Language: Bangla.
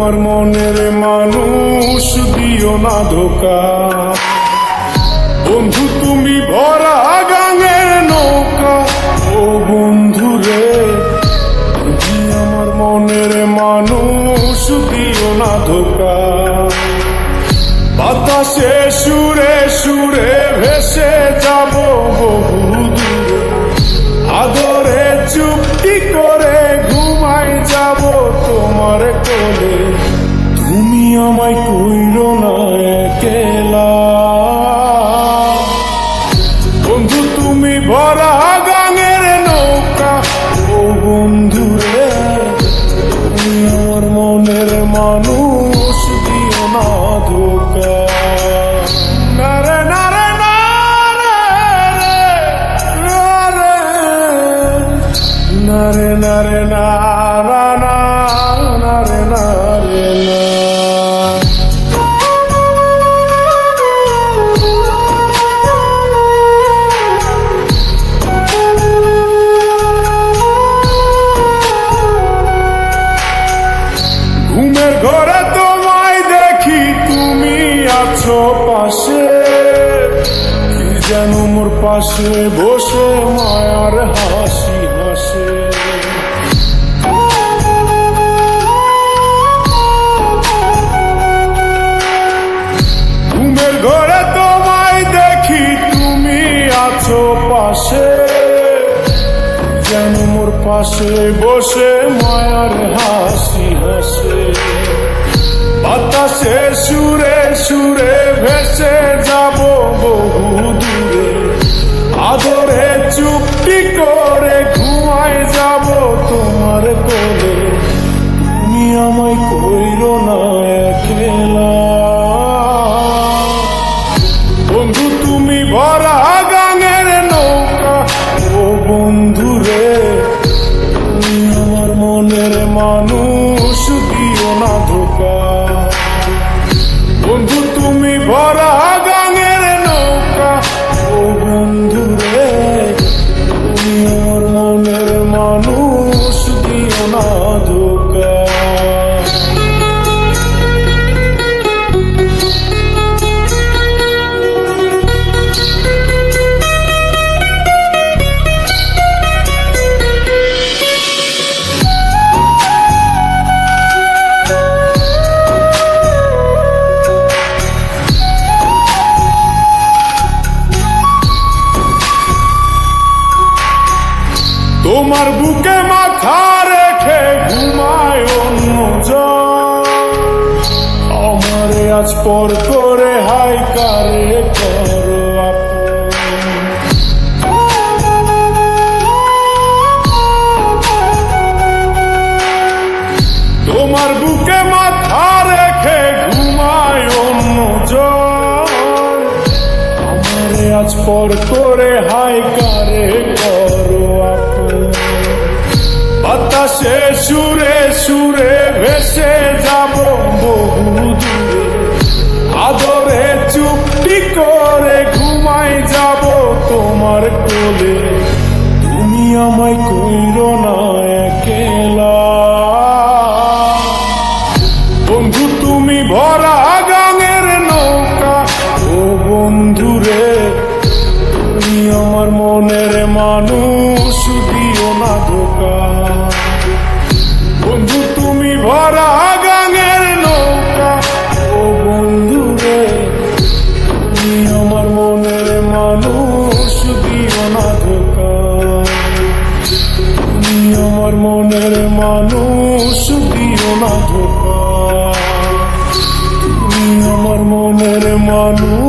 আমার মনের মানুষ দিও না ধোকা। বন্ধু তুমি ভরা গাঙের নৌকা, ও বন্ধু রে তুমি আমার মনের মানুষ দিও না ধোকা। বাতাসে সুরে সুরে ভেসে যাব বহু দূরে, আদরে চুপটি করে ঘুমাই যাব তোমার কোলে। তুমি আমায় কইরো না একলা, বন্ধু তুমি ভরা গাঙের নৌকা, ও বন্ধু রে তুমি আমার মনের মানুষ দিও না ধোকা। নারে নারে নারে নারে নারা নারে নারে না। ঘুমের ঘরে তোমায় দেখি তুমি আছো পাশে, কি যেন মোর পাশে বসে মায়ার হাসি হাসে। ঘুমের ঘরে তোমায় দেখি তুমি আছো পাশে, যেন মোর পাশে বসে মায়ার হাসি হাসে। বাতাসে সুরে সুরে ভেসে যাব বহু দূরে, আদরে চুপটি করে ঘুমাই যাব তোমার কোলে। তুমি আমায় কইরো না একলা, বন্ধু তুমি ভরা গাঙের নৌকা, ও বন্ধু রে তুমি আমার মনের মানুষ দিও না ধোকা। বন্ধু তুমি ভরা গাঙের নৌকা, ও বন্ধু রে তুমি আমার মনের মানুষ দিও না ধোকা। তোমার বুকে মাথা রেখে ঘুমায় অন্যজন, আমারে আজ পর করে হাই কারে করো আপন। তোমার বুকে মাথা রেখে ঘুমায় অন্যজন, আমারে আজ পর করে হাই কারে করো আপন। বাতাসে সুরে সুরে ভেসে যাব বহু দূরে, আদরে চুপটি করে ঘুমাই যাব তোমার কোলে। তুমি আমায় কইরো না একলা, বন্ধু তুমি ভরা গাঙের নৌকা, ও বন্ধু রে তুমি আমার মনের মানুষ দিও না ধোকা। বন্ধু তুমি ভরা গাঙের নৌকা, ও বন্ধু রে তুমি আমার মনের মানুষ দিও না ধোকা। তুমি আমার মনের মানুষ দিও না ধোকা। তুমি আমার মনের মানুষ